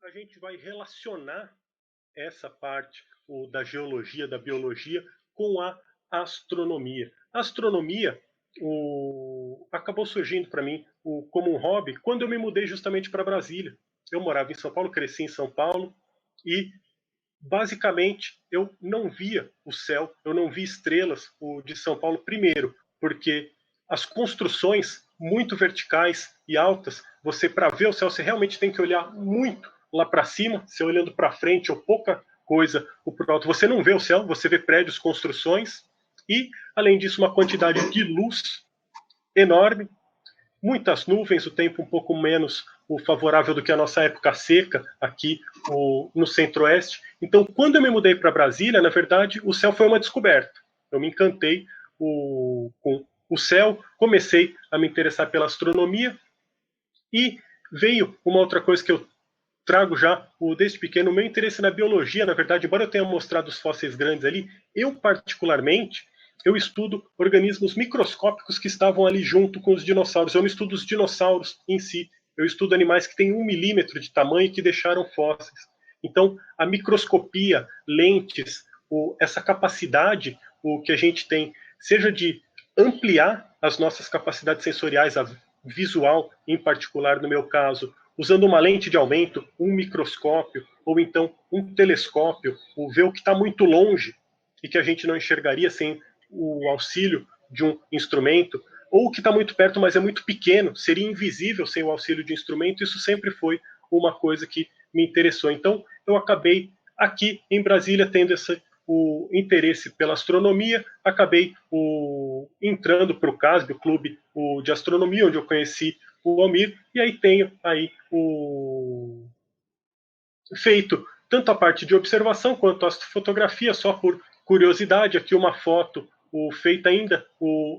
a gente vai relacionar essa parte da geologia, da biologia, com a astronomia. A astronomia acabou surgindo para mim como um hobby quando eu me mudei justamente para Brasília. Eu morava em São Paulo, cresci em São Paulo e basicamente eu não via o céu, eu não via estrelas de São Paulo primeiro, porque as construções muito verticais e altas, você para ver o céu você realmente tem que olhar muito lá para cima, você olhando para frente ou pouca coisa o pro alto, você não vê o céu, você vê prédios, construções e além disso uma quantidade de luz enorme, muitas nuvens, o tempo um pouco menos favorável do que a nossa época seca aqui no centro-oeste. Então, quando eu me mudei para Brasília, na verdade, o céu foi uma descoberta. Eu me encantei com o céu, comecei a me interessar pela astronomia e veio uma outra coisa que eu trago já desde pequeno, o meu interesse na biologia, na verdade, embora eu tenha mostrado os fósseis grandes ali, eu particularmente, eu estudo organismos microscópicos que estavam ali junto com os dinossauros. Eu não estudo os dinossauros em si, eu estudo animais que têm 1 milímetro de tamanho e que deixaram fósseis. Então, a microscopia, lentes, essa capacidade que a gente tem, seja de ampliar as nossas capacidades sensoriais, a visual em particular, no meu caso, usando uma lente de aumento, um microscópio, ou então um telescópio, ou ver o que está muito longe e que a gente não enxergaria sem o auxílio de um instrumento, ou o que está muito perto, mas é muito pequeno, seria invisível sem o auxílio de instrumento. Isso sempre foi uma coisa que me interessou. Então, eu acabei aqui em Brasília tendo o interesse pela astronomia, acabei entrando para o CASB, o Clube de Astronomia, onde eu conheci o Almir, e aí tenho aí feito tanto a parte de observação quanto a astrofotografia, só por curiosidade, aqui uma foto feita ainda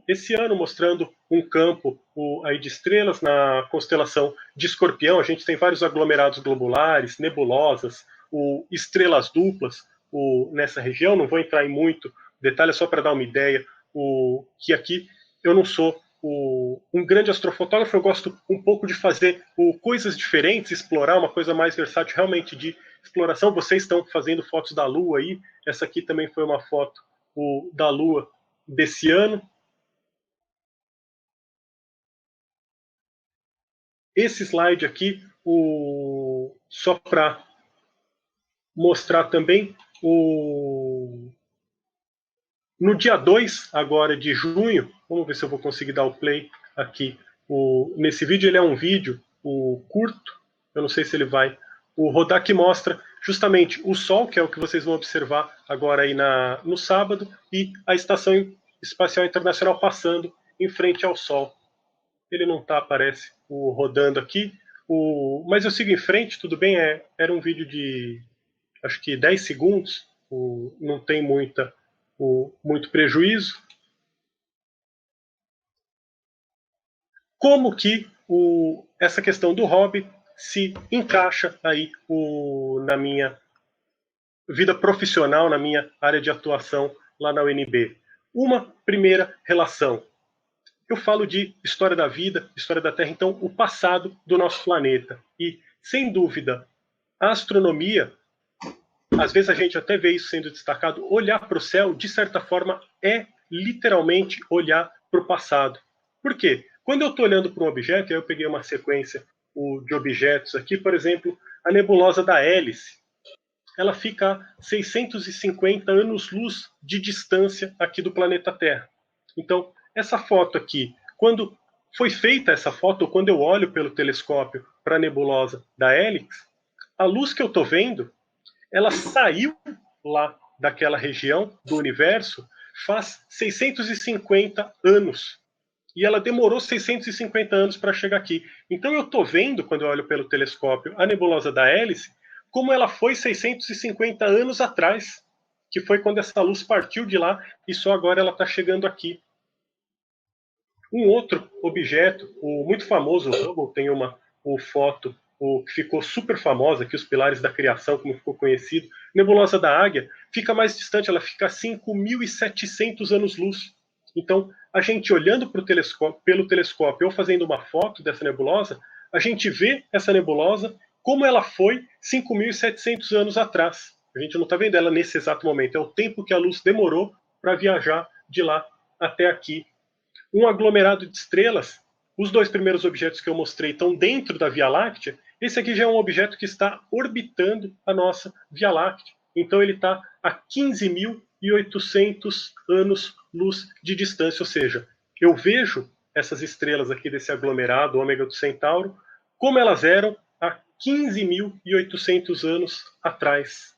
esse ano, mostrando um campo aí de estrelas na constelação de Escorpião. A gente tem vários aglomerados globulares, nebulosas, estrelas duplas nessa região. Não vou entrar em muito detalhe, só para dar uma ideia, que aqui eu não sou um grande astrofotógrafo, eu gosto um pouco de fazer coisas diferentes, explorar uma coisa mais versátil realmente de exploração. Vocês estão fazendo fotos da Lua aí, essa aqui também foi uma foto da Lua desse ano. Esse slide aqui, só para mostrar também, no dia 2 agora de junho, vamos ver se eu vou conseguir dar o play aqui. Nesse vídeo, ele é um vídeo curto, eu não sei se ele vai rodar, que mostra justamente o Sol, que é o que vocês vão observar agora aí no sábado, e a Estação Espacial Internacional passando em frente ao Sol. Ele não está, parece, rodando aqui, mas eu sigo em frente, tudo bem, era um vídeo de, acho que 10 segundos, não tem muito prejuízo. Como que essa questão do hobby se encaixa aí na minha vida profissional, na minha área de atuação lá na UNB? Uma primeira relação. Eu falo de história da vida, história da Terra, então o passado do nosso planeta. E, sem dúvida, a astronomia, às vezes a gente até vê isso sendo destacado, olhar para o céu, de certa forma, é literalmente olhar para o passado. Por quê? Quando eu estou olhando para um objeto, eu peguei uma sequência de objetos aqui, por exemplo, a nebulosa da Hélice. Ela fica a 650 anos-luz de distância aqui do planeta Terra. Então, essa foto aqui, quando foi feita essa foto, ou quando eu olho pelo telescópio para a nebulosa da Hélice, a luz que eu estou vendo, ela saiu lá daquela região do universo faz 650 anos. E ela demorou 650 anos para chegar aqui. Então eu estou vendo, quando eu olho pelo telescópio, a nebulosa da Hélice, como ela foi 650 anos atrás, que foi quando essa luz partiu de lá e só agora ela está chegando aqui. Um outro objeto, muito famoso, o Hubble, tem uma foto que ficou super famosa, aqui os pilares da criação, como ficou conhecido. Nebulosa da Águia fica mais distante, ela fica a 5.700 anos-luz. Então, a gente olhando pelo telescópio ou fazendo uma foto dessa nebulosa, a gente vê essa nebulosa como ela foi 5.700 anos atrás. A gente não está vendo ela nesse exato momento, é o tempo que a luz demorou para viajar de lá até aqui. Um aglomerado de estrelas, os dois primeiros objetos que eu mostrei estão dentro da Via Láctea, esse aqui já é um objeto que está orbitando a nossa Via Láctea. Então ele está a 15.800 anos-luz de distância, ou seja, eu vejo essas estrelas aqui desse aglomerado, ômega do Centauro, como elas eram há 15.800 anos atrás.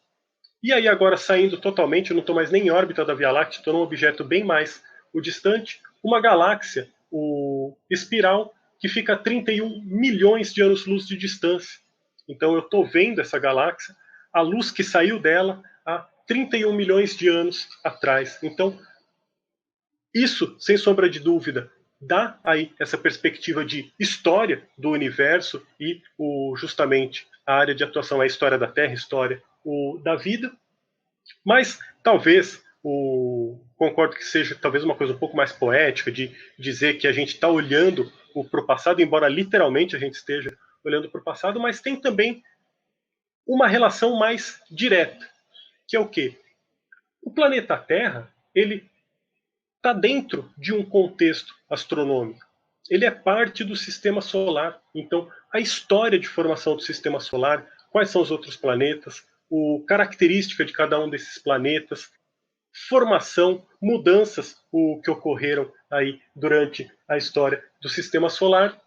E aí agora saindo totalmente, eu não estou mais nem em órbita da Via Láctea, estou num objeto bem mais distante, uma galáxia, o espiral, que fica a 31 milhões de anos-luz de distância. Então eu estou vendo essa galáxia, a luz que saiu dela há 31 milhões de anos atrás. Então, isso, sem sombra de dúvida, dá aí essa perspectiva de história do universo e justamente a área de atuação é a história da Terra, história da vida, mas talvez concordo que seja talvez uma coisa um pouco mais poética de dizer que a gente está olhando para o passado, embora literalmente a gente esteja olhando para o passado, mas tem também uma relação mais direta, que é o quê? O planeta Terra, ele está dentro de um contexto astronômico. Ele é parte do sistema solar. Então, a história de formação do sistema solar, quais são os outros planetas, a característica de cada um desses planetas, formação, mudanças que ocorreram aí durante a história do sistema solar,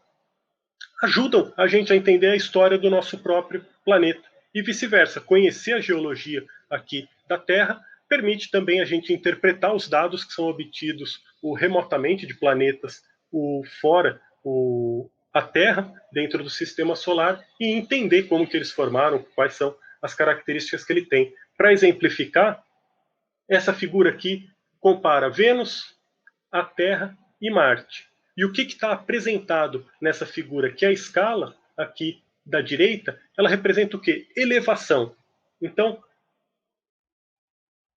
ajudam a gente a entender a história do nosso próprio planeta. E vice-versa, conhecer a geologia aqui da Terra permite também a gente interpretar os dados que são obtidos remotamente de planetas fora a Terra, dentro do sistema solar, e entender como que eles formaram, quais são as características que ele tem. Para exemplificar, essa figura aqui compara Vênus, a Terra e Marte. E o que está apresentado nessa figura, que é a escala aqui da direita, ela representa o quê? Elevação. Então,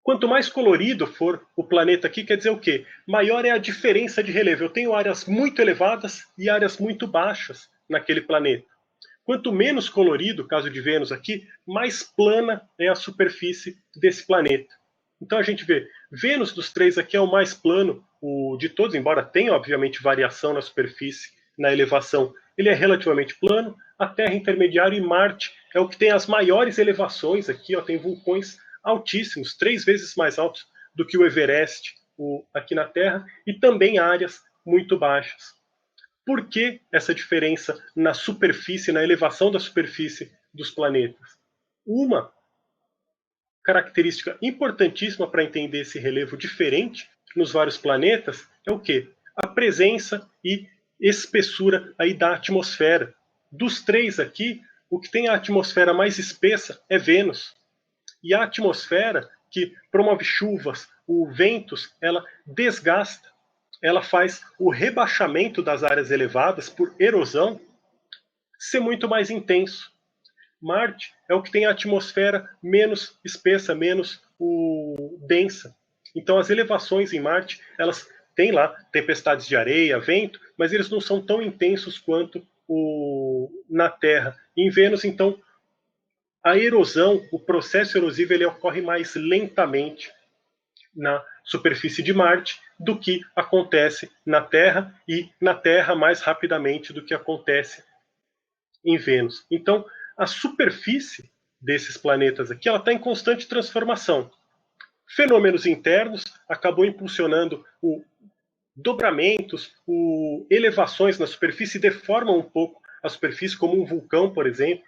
quanto mais colorido for o planeta aqui, quer dizer o quê? Maior é a diferença de relevo. Eu tenho áreas muito elevadas e áreas muito baixas naquele planeta. Quanto menos colorido, caso de Vênus aqui, mais plana é a superfície desse planeta. Então a gente vê, Vênus dos três aqui é o mais plano de todos, embora tenha obviamente variação na superfície, na elevação, ele é relativamente plano. A Terra intermediária e Marte é o que tem as maiores elevações aqui, ó, tem vulcões altíssimos, 3 vezes mais altos do que o Everest aqui na Terra, e também áreas muito baixas. Por que essa diferença na superfície, na elevação da superfície dos planetas? Uma característica importantíssima para entender esse relevo diferente nos vários planetas é o quê? A presença e espessura aí da atmosfera. Dos três aqui, o que tem a atmosfera mais espessa é Vênus. E a atmosfera, que promove chuvas, ventos, ela desgasta, ela faz o rebaixamento das áreas elevadas por erosão ser muito mais intenso. Marte é o que tem a atmosfera menos espessa, menos densa. Então as elevações em Marte, elas têm lá tempestades de areia, vento, mas eles não são tão intensos quanto na Terra. Em Vênus, então, a erosão, o processo erosivo, ele ocorre mais lentamente na superfície de Marte do que acontece na Terra, e na Terra mais rapidamente do que acontece em Vênus. Então, a superfície desses planetas aqui, ela está em constante transformação. Fenômenos internos acabou impulsionando dobramentos, elevações na superfície, deformam um pouco a superfície, como um vulcão, por exemplo,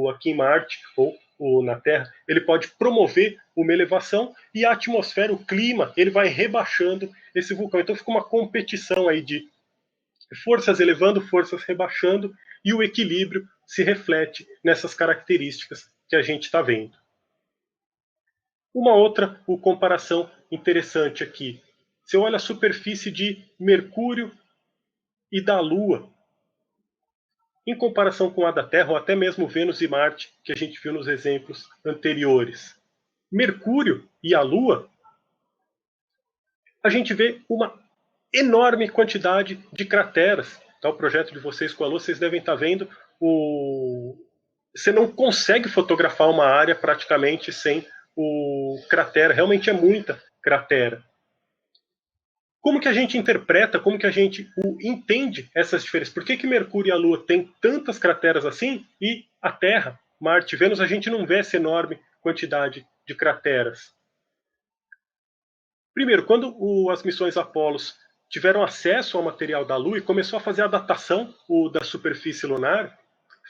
aqui em Marte ou na Terra, ele pode promover uma elevação, e a atmosfera, o clima, ele vai rebaixando esse vulcão. Então fica uma competição aí de forças elevando, forças rebaixando, e o equilíbrio se reflete nessas características que a gente está vendo. Uma outra comparação interessante aqui. Você olha a superfície de Mercúrio e da Lua, em comparação com a da Terra, ou até mesmo Vênus e Marte, que a gente viu nos exemplos anteriores. Mercúrio e a Lua, a gente vê uma enorme quantidade de crateras. Tá, o projeto de vocês com a Lua, vocês devem estar vendo você não consegue fotografar uma área praticamente sem o cratera. Realmente é muita cratera. Como que a gente interpreta, como que a gente entende essas diferenças? Por que, que Mercúrio e a Lua têm tantas crateras assim e a Terra, Marte e Vênus, a gente não vê essa enorme quantidade de crateras? Primeiro, quando as missões Apolos tiveram acesso ao material da Lua e começou a fazer a datação da superfície lunar,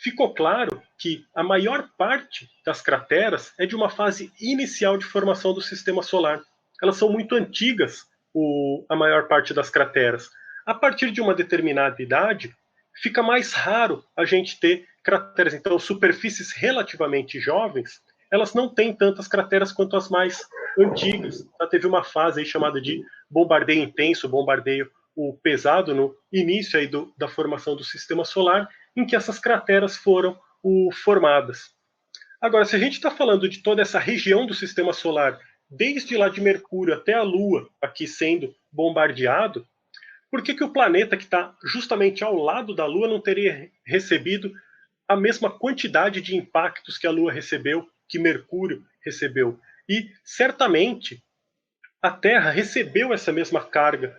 ficou claro que a maior parte das crateras é de uma fase inicial de formação do sistema solar. Elas são muito antigas, a maior parte das crateras. A partir de uma determinada idade, fica mais raro a gente ter crateras. Então, superfícies relativamente jovens, elas não têm tantas crateras quanto as mais antigas. Já teve uma fase aí chamada de bombardeio intenso, bombardeio pesado no início aí da formação do sistema solar, em que essas crateras foram formadas. Agora, se a gente está falando de toda essa região do sistema solar, desde lá de Mercúrio até a Lua, aqui sendo bombardeado, por que, que o planeta que está justamente ao lado da Lua não teria recebido a mesma quantidade de impactos que a Lua recebeu, que Mercúrio recebeu? E certamente a Terra recebeu essa mesma carga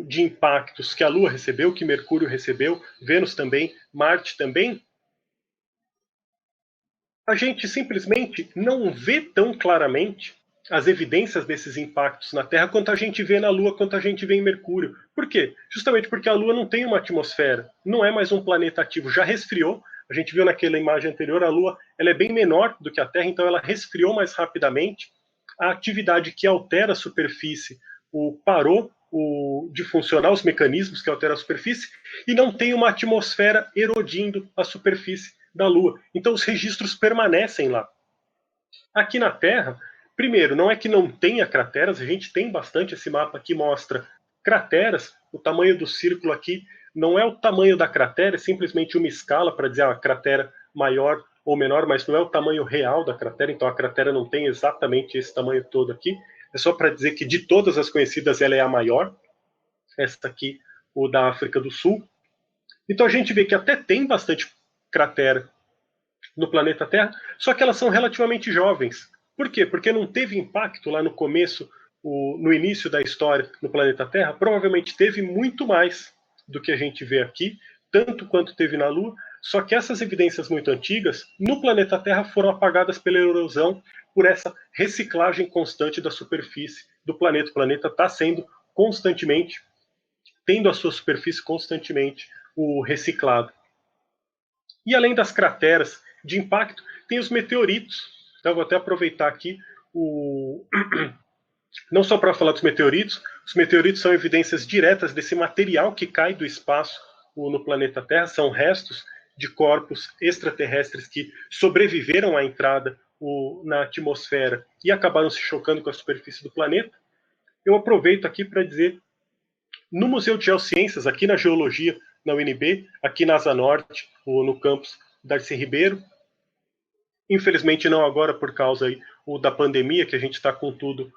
de impactos que a Lua recebeu, que Mercúrio recebeu, Vênus também, Marte também. A gente simplesmente não vê tão claramente as evidências desses impactos na Terra quanto a gente vê na Lua, quanto a gente vê em Mercúrio. Por quê? Justamente porque a Lua não tem uma atmosfera, não é mais um planeta ativo, já resfriou. A gente viu naquela imagem anterior, a Lua ela é bem menor do que a Terra, então ela resfriou mais rapidamente. A atividade que altera a superfície parou de funcionar, os mecanismos que alteram a superfície, e não tem uma atmosfera erodindo a superfície da Lua. Então os registros permanecem lá. Aqui na Terra, primeiro, não é que não tenha crateras, a gente tem bastante. Esse mapa aqui mostra crateras. O tamanho do círculo aqui não é o tamanho da cratera, é simplesmente uma escala para dizer a cratera maior ou menor, mas não é o tamanho real da cratera, então a cratera não tem exatamente esse tamanho todo aqui. É só para dizer que de todas as conhecidas ela é a maior. Essa aqui, o da África do Sul. Então a gente vê que até tem bastante cratera no planeta Terra, só que elas são relativamente jovens. Por quê? Porque não teve impacto lá no começo, no início da história no planeta Terra. Provavelmente teve muito mais do que a gente vê aqui, tanto quanto teve na Lua, só que essas evidências muito antigas no planeta Terra foram apagadas pela erosão, por essa reciclagem constante da superfície do planeta. O planeta está sendo constantemente, tendo a sua superfície constantemente reciclado. E além das crateras de impacto, tem os meteoritos. Então, vou até aproveitar aqui não só para falar dos meteoritos. Os meteoritos são evidências diretas desse material que cai do espaço no planeta Terra, são restos de corpos extraterrestres que sobreviveram à entrada na atmosfera e acabaram se chocando com a superfície do planeta. Eu aproveito aqui para dizer, no Museu de Geociências, aqui na Geologia, na UNB, aqui na Asa Norte, no campus Darcy Ribeiro, infelizmente não agora por causa aí, da pandemia, que a gente está com tudo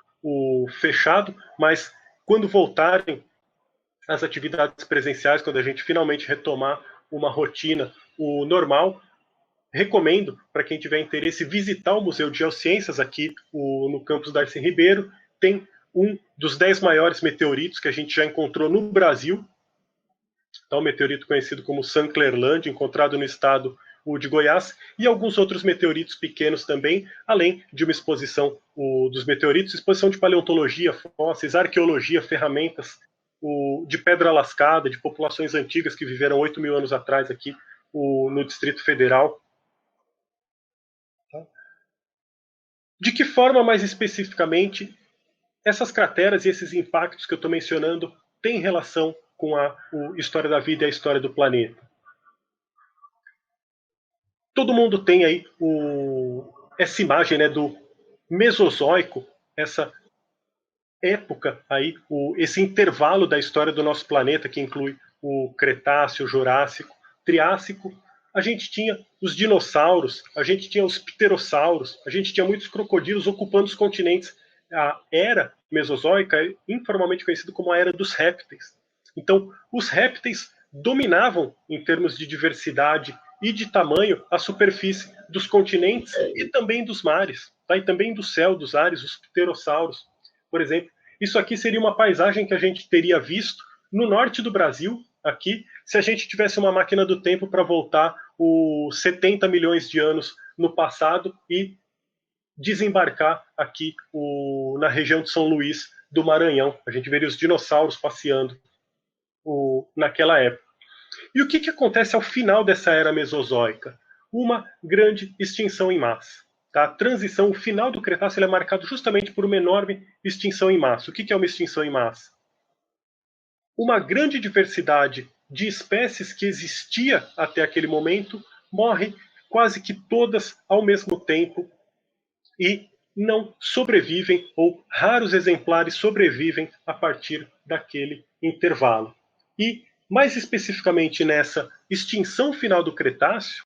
fechado, mas quando voltarem as atividades presenciais, quando a gente finalmente retomar uma rotina normal, recomendo para quem tiver interesse visitar o Museu de Geociências aqui no campus Darcy Ribeiro. Tem um dos 10 maiores meteoritos que a gente já encontrou no Brasil, tá, um meteorito conhecido como Sanklerland, encontrado no estado de Goiás, e alguns outros meteoritos pequenos também, além de uma exposição dos meteoritos, exposição de paleontologia, fósseis, arqueologia, ferramentas de pedra lascada, de populações antigas que viveram 8 mil anos atrás aqui no Distrito Federal. De que forma, mais especificamente, essas crateras e esses impactos que eu estou mencionando têm relação com a história da vida e a história do planeta? Todo mundo tem aí essa imagem, né, do Mesozoico, essa época aí, esse intervalo da história do nosso planeta que inclui o Cretáceo, o Jurássico, Triássico. A gente tinha os dinossauros, a gente tinha os pterossauros, a gente tinha muitos crocodilos ocupando os continentes. A era mesozoica é informalmente conhecida como a era dos répteis. Então, os répteis dominavam em termos de diversidade e de tamanho a superfície dos continentes e também dos mares, tá? E também do céu, dos ares, os pterossauros, por exemplo. Isso aqui seria uma paisagem que a gente teria visto no norte do Brasil, aqui, se a gente tivesse uma máquina do tempo para voltar os 70 milhões de anos no passado e desembarcar aqui na região de São Luís do Maranhão. A gente veria os dinossauros passeando naquela época. E o que acontece ao final dessa era mesozoica? Uma grande extinção em massa. Tá? A transição, o final do Cretáceo, é marcado justamente por uma enorme extinção em massa. O que é uma extinção em massa? Uma grande diversidade de espécies que existia até aquele momento morre quase que todas ao mesmo tempo e não sobrevivem, ou raros exemplares sobrevivem a partir daquele intervalo. E, mais especificamente nessa extinção final do Cretáceo,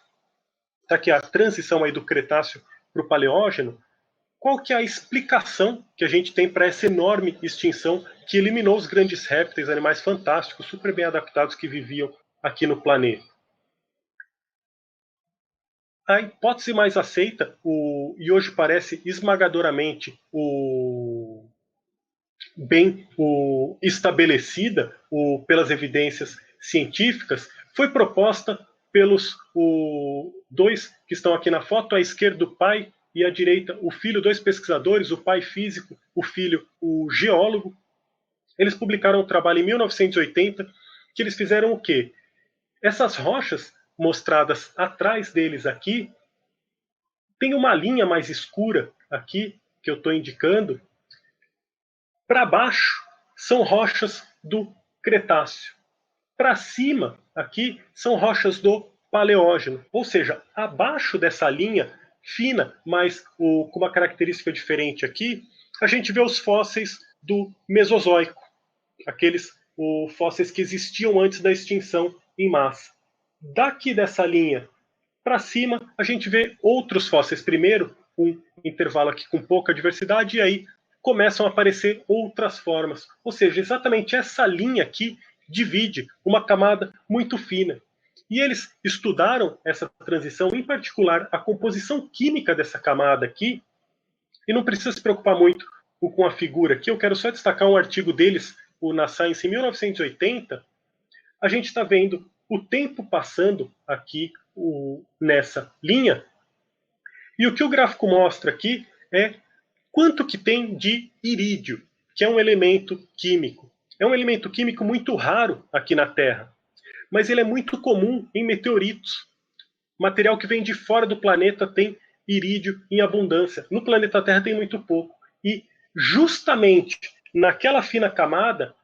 tá, que é a transição aí do Cretáceo para o Paleógeno, qual que é a explicação que a gente tem para essa enorme extinção que eliminou os grandes répteis, animais fantásticos, super bem adaptados que viviam aqui no planeta? A hipótese mais aceita, e hoje parece esmagadoramente bem estabelecida pelas evidências científicas, foi proposta pelos dois que estão aqui na foto, à esquerda o pai e à direita o filho, dois pesquisadores, o pai físico, o filho o geólogo. Eles publicaram um trabalho em 1980 que eles fizeram o quê? Essas rochas mostradas atrás deles aqui, tem uma linha mais escura aqui que eu estou indicando. Para baixo são rochas do Cretáceo. Para cima aqui são rochas do Paleógeno. Ou seja, abaixo dessa linha fina, mas com uma característica diferente aqui, a gente vê os fósseis do Mesozoico, aqueles fósseis que existiam antes da extinção em massa. Daqui dessa linha para cima, a gente vê outros fósseis. Primeiro, um intervalo aqui com pouca diversidade, e aí começam a aparecer outras formas. Ou seja, exatamente essa linha aqui divide uma camada muito fina. E eles estudaram essa transição, em particular a composição química dessa camada aqui, e não precisa se preocupar muito com a figura aqui. Eu quero só destacar um artigo deles, na Science, em 1980. A gente está vendo o tempo passando aqui nessa linha, e o que o gráfico mostra aqui é quanto que tem de irídio, que é um elemento químico. É um elemento químico muito raro aqui na Terra, mas ele é muito comum em meteoritos. Material que vem de fora do planeta tem irídio em abundância. No planeta Terra tem muito pouco. E justamente naquela fina camada,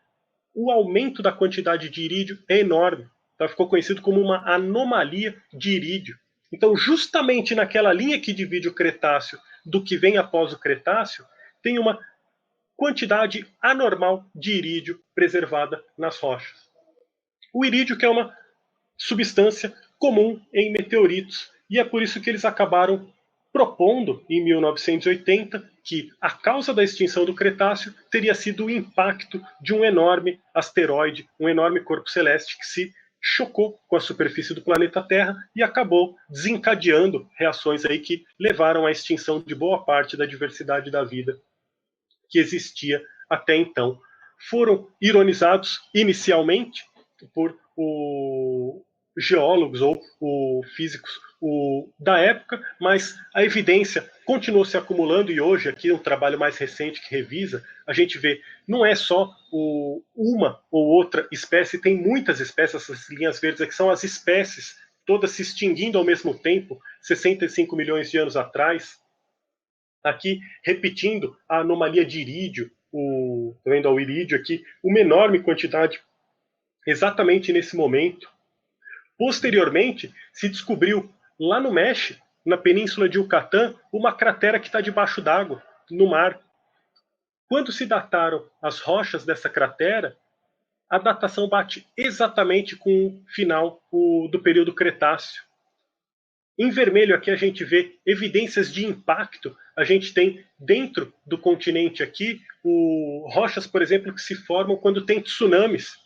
o aumento da quantidade de irídio é enorme. Então, ficou conhecido como uma anomalia de irídio. Então, justamente naquela linha que divide o Cretáceo do que vem após o Cretáceo, tem uma quantidade anormal de irídio preservada nas rochas. O irídio, que é uma substância comum em meteoritos, e é por isso que eles acabaram propondo, em 1980, que a causa da extinção do Cretáceo teria sido o impacto de um enorme asteroide, um enorme corpo celeste que se chocou com a superfície do planeta Terra e acabou desencadeando reações aí que levaram à extinção de boa parte da diversidade da vida que existia até então. Foram ironizados inicialmente por geólogos ou físicos da época, mas a evidência continuou se acumulando, e hoje, aqui um trabalho mais recente que revisa, a gente vê, não é só uma ou outra espécie, tem muitas espécies, essas linhas verdes aqui são as espécies, todas se extinguindo ao mesmo tempo, 65 milhões de anos atrás. Aqui, repetindo a anomalia de irídio, tá vendo o irídio aqui, uma enorme quantidade exatamente nesse momento. Posteriormente, se descobriu lá no México, na península de Yucatán, uma cratera que está debaixo d'água, no mar. Quando se dataram as rochas dessa cratera, a datação bate exatamente com o final do período Cretáceo. Em vermelho aqui a gente vê evidências de impacto. A gente tem dentro do continente aqui rochas, por exemplo, que se formam quando tem tsunamis.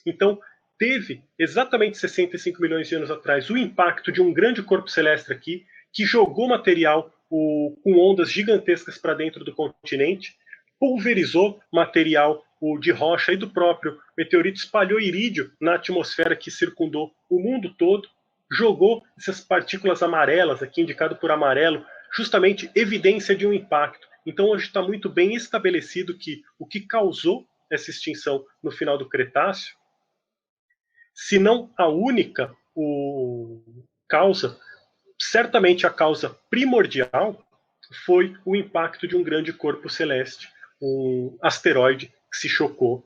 Então, teve exatamente 65 milhões de anos atrás o impacto de um grande corpo celeste aqui, que jogou material com ondas gigantescas para dentro do continente, pulverizou material de rocha e do próprio meteorito, espalhou irídio na atmosfera que circundou o mundo todo, jogou essas partículas amarelas, aqui indicado por amarelo, justamente evidência de um impacto. Então hoje está muito bem estabelecido que o que causou essa extinção no final do Cretáceo, se não a única causa, certamente a causa primordial foi o impacto de um grande corpo celeste, um asteroide que se chocou,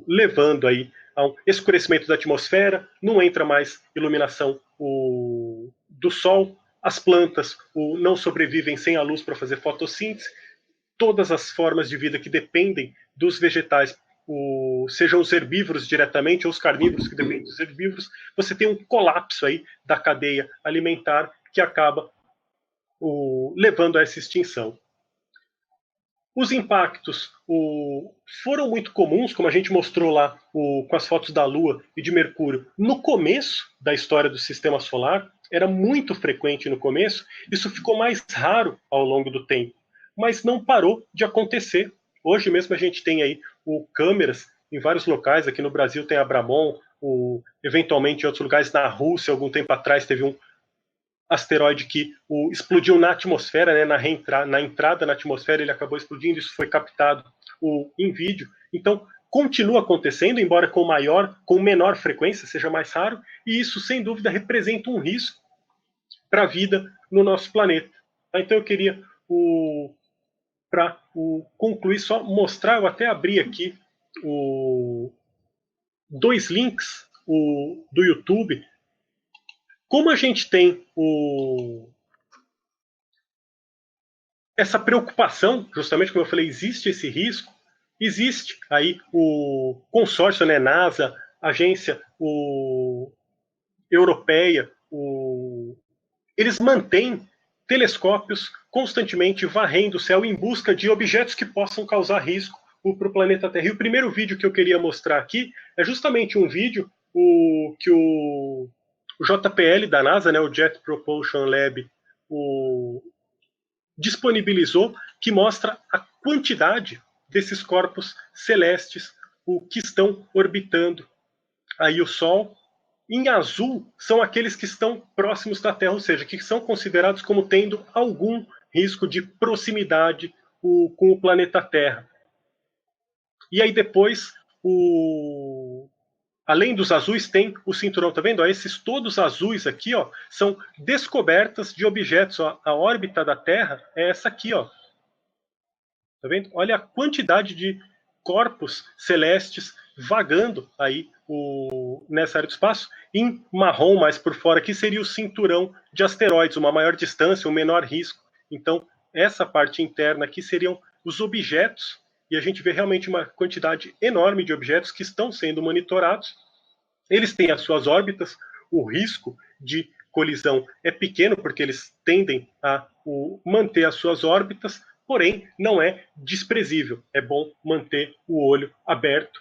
levando aí a um escurecimento da atmosfera, não entra mais iluminação do Sol, as plantas não sobrevivem sem a luz para fazer fotossíntese, todas as formas de vida que dependem dos vegetais, sejam os herbívoros diretamente ou os carnívoros que dependem dos herbívoros, você tem um colapso aí da cadeia alimentar que acaba levando a essa extinção. Os impactos foram muito comuns, como a gente mostrou lá com as fotos da Lua e de Mercúrio. No começo da história do Sistema Solar, era muito frequente no começo, isso ficou mais raro ao longo do tempo, mas não parou de acontecer. Hoje mesmo a gente tem aí câmeras em vários locais, aqui no Brasil tem a Abramon, eventualmente em outros lugares, na Rússia, algum tempo atrás teve um asteroide que explodiu na atmosfera, né, na entrada na atmosfera ele acabou explodindo, isso foi captado em vídeo. Então continua acontecendo, embora com menor frequência, seja mais raro, e isso sem dúvida representa um risco para a vida no nosso planeta. Então eu queria, para concluir, só mostrar, eu até abri aqui dois links do YouTube. Como a gente tem essa preocupação, justamente como eu falei, existe esse risco, existe aí o consórcio, né, NASA, agência europeia, eles mantêm telescópios constantemente varrendo o céu em busca de objetos que possam causar risco para o planeta Terra. E o primeiro vídeo que eu queria mostrar aqui é justamente um vídeo que o JPL da NASA, né, o Jet Propulsion Lab, disponibilizou, que mostra a quantidade desses corpos celestes que estão orbitando aí o Sol. Em azul são aqueles que estão próximos da Terra, ou seja, que são considerados como tendo algum risco de proximidade com o planeta Terra. E aí depois, além dos azuis, tem o cinturão, tá vendo? Esses todos azuis aqui, ó, são descobertas de objetos. Ó, a órbita da Terra é essa aqui, ó. Tá vendo? Olha a quantidade de corpos celestes vagando aí nessa área do espaço. Em marrom, mais por fora aqui, seria o cinturão de asteroides, uma maior distância, um menor risco. Então, essa parte interna aqui seriam os objetos, e a gente vê realmente uma quantidade enorme de objetos que estão sendo monitorados. Eles têm as suas órbitas, o risco de colisão é pequeno, porque eles tendem a manter as suas órbitas, porém não é desprezível. É bom manter o olho aberto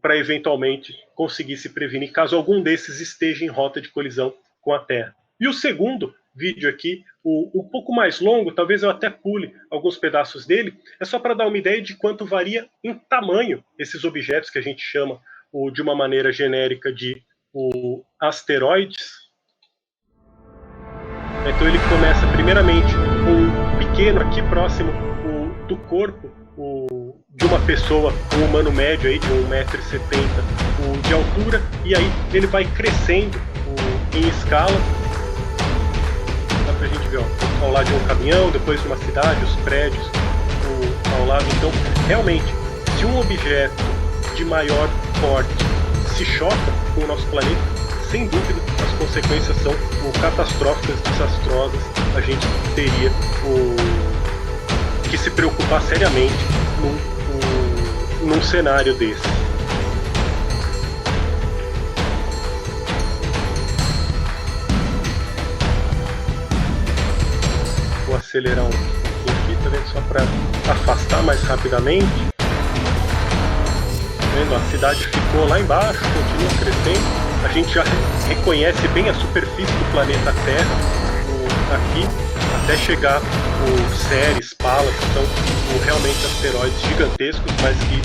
para eventualmente conseguir se prevenir caso algum desses esteja em rota de colisão com a Terra. E o segundo vídeo aqui, um pouco mais longo, talvez eu até pule alguns pedaços dele, é só para dar uma ideia de quanto varia em tamanho esses objetos que a gente chama de uma maneira genérica de asteroides. Então ele começa primeiramente um pequeno aqui próximo do corpo de uma pessoa, um humano médio aí de 1,70 m de altura, e aí ele vai crescendo em escala. Dá pra gente ver, ó, ao lado de um caminhão, depois de uma cidade, os prédios ao lado. Então, realmente, se um objeto de maior porte se choca com o nosso planeta, sem dúvida as consequências são catastróficas, desastrosas. A gente teria que se preocupar seriamente num cenário desse. Vou acelerar um pouquinho aqui, tá vendo? Só para afastar mais rapidamente. vendo? A cidade ficou lá embaixo, continua crescendo. A gente já reconhece bem a superfície do planeta Terra aqui, até chegar o Ceres, Pallas, que são realmente asteroides gigantescos, mas que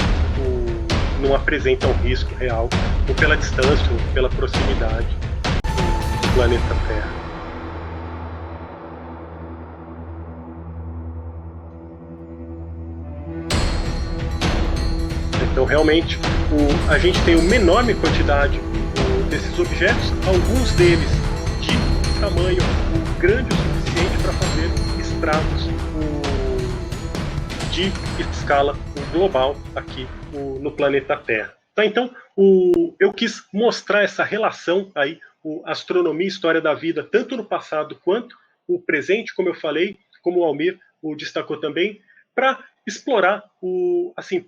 não apresentam risco real, ou pela distância, ou pela proximidade do planeta Terra. Então, realmente, a gente tem uma enorme quantidade desses objetos, alguns deles de tamanho grande o suficiente para fazer estratos de escala global aqui no planeta Terra. Tá, então, eu quis mostrar essa relação aí, astronomia e história da vida, tanto no passado quanto o presente, como eu falei, como o Almir destacou também, para explorar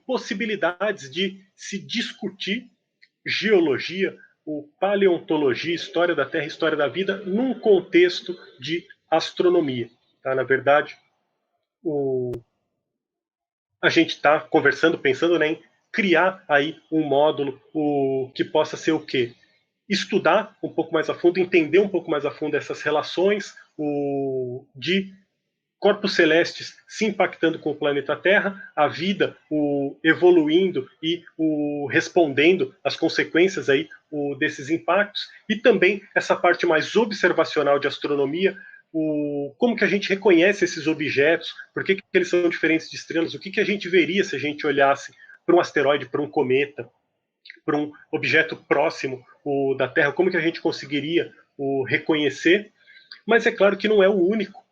possibilidades de se discutir geologia, paleontologia, história da Terra, história da vida, num contexto de astronomia. Tá? Na verdade, a gente está conversando, pensando, né, em criar aí um módulo que possa ser o quê? Estudar um pouco mais a fundo, entender um pouco mais a fundo essas relações de corpos celestes se impactando com o planeta Terra, a vida evoluindo e respondendo às consequências aí desses impactos, e também essa parte mais observacional de astronomia, como que a gente reconhece esses objetos, por que eles são diferentes de estrelas, o que a gente veria se a gente olhasse para um asteroide, para um cometa, para um objeto próximo da Terra, como que a gente conseguiria reconhecer. Mas é claro que não é o único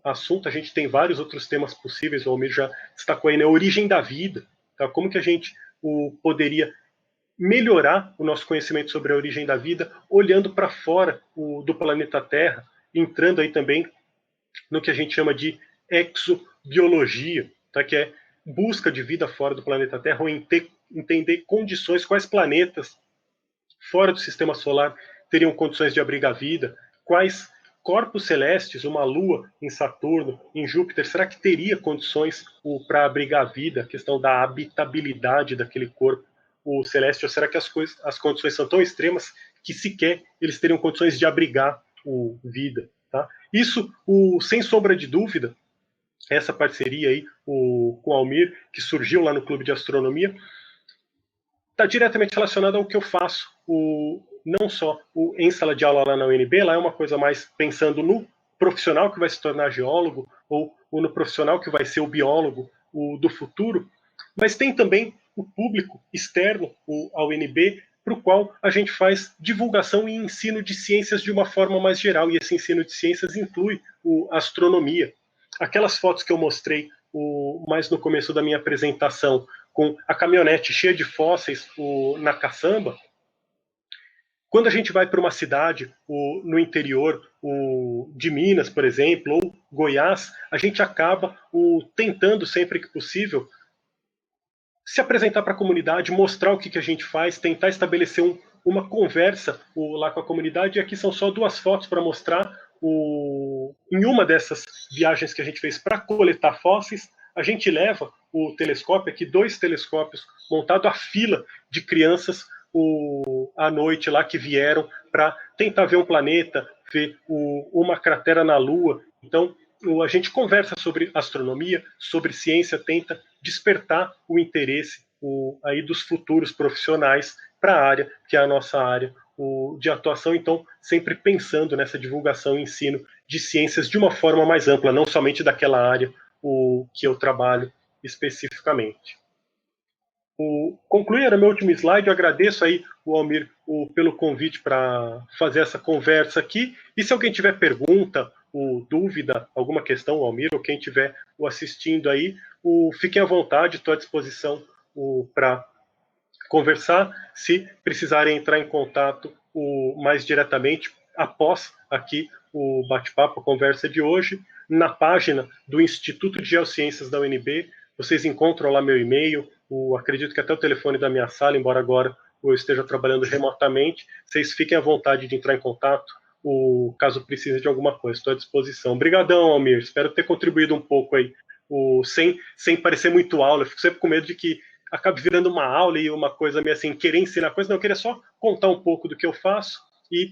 assunto, a gente tem vários outros temas possíveis, o Almir já destacou aí, né? A origem da vida, tá? Como que a gente poderia melhorar o nosso conhecimento sobre a origem da vida, olhando para fora do planeta Terra, entrando aí também no que a gente chama de exobiologia, tá? Que é busca de vida fora do planeta Terra, ou entender condições, quais planetas fora do sistema solar teriam condições de abrigar vida, quais corpos celestes, uma Lua em Saturno, em Júpiter, será que teria condições para abrigar vida, a questão da habitabilidade daquele corpo celeste, ou será que as condições são tão extremas que sequer eles teriam condições de abrigar vida? Tá? Isso, sem sombra de dúvida, essa parceria aí com o Almir, que surgiu lá no Clube de Astronomia, está diretamente relacionada ao que eu faço, não só em sala de aula lá na UNB, lá é uma coisa mais pensando no profissional que vai se tornar geólogo, ou no profissional que vai ser o biólogo do futuro, mas tem também o público externo ao UNB, para o qual a gente faz divulgação e ensino de ciências de uma forma mais geral, e esse ensino de ciências inclui a astronomia. Aquelas fotos que eu mostrei mais no começo da minha apresentação, com a caminhonete cheia de fósseis na caçamba, quando a gente vai para uma cidade no interior de Minas, por exemplo, ou Goiás, a gente acaba tentando, sempre que possível, se apresentar para a comunidade, mostrar o que a gente faz, tentar estabelecer uma conversa lá com a comunidade. E aqui são só 2 fotos para mostrar. Em uma dessas viagens que a gente fez para coletar fósseis, a gente leva o telescópio, aqui 2 telescópios montados, a fila de crianças à noite lá que vieram para tentar ver um planeta, ver uma cratera na Lua. Então, a gente conversa sobre astronomia, sobre ciência, tenta despertar o interesse aí dos futuros profissionais para a área, que é a nossa área de atuação. Então, sempre pensando nessa divulgação e ensino de ciências de uma forma mais ampla, não somente daquela área que eu trabalho especificamente. Concluir, era meu último slide. Eu agradeço aí o Almir pelo convite para fazer essa conversa aqui. E se alguém tiver pergunta, dúvida, alguma questão, o Almir, ou quem estiver assistindo aí, fiquem à vontade, estou à disposição para conversar. Se precisarem entrar em contato mais diretamente após aqui o bate-papo, a conversa de hoje, na página do Instituto de Geociências da UNB, vocês encontram lá meu e-mail, acredito que até o telefone da minha sala, embora agora eu esteja trabalhando remotamente. Vocês fiquem à vontade de entrar em contato, caso precise de alguma coisa. Estou à disposição. Obrigadão, Almir. Espero ter contribuído um pouco aí, sem parecer muito aula. Eu fico sempre com medo de que acabe virando uma aula e uma coisa meio assim, querer ensinar coisa, não, eu queria só contar um pouco do que eu faço e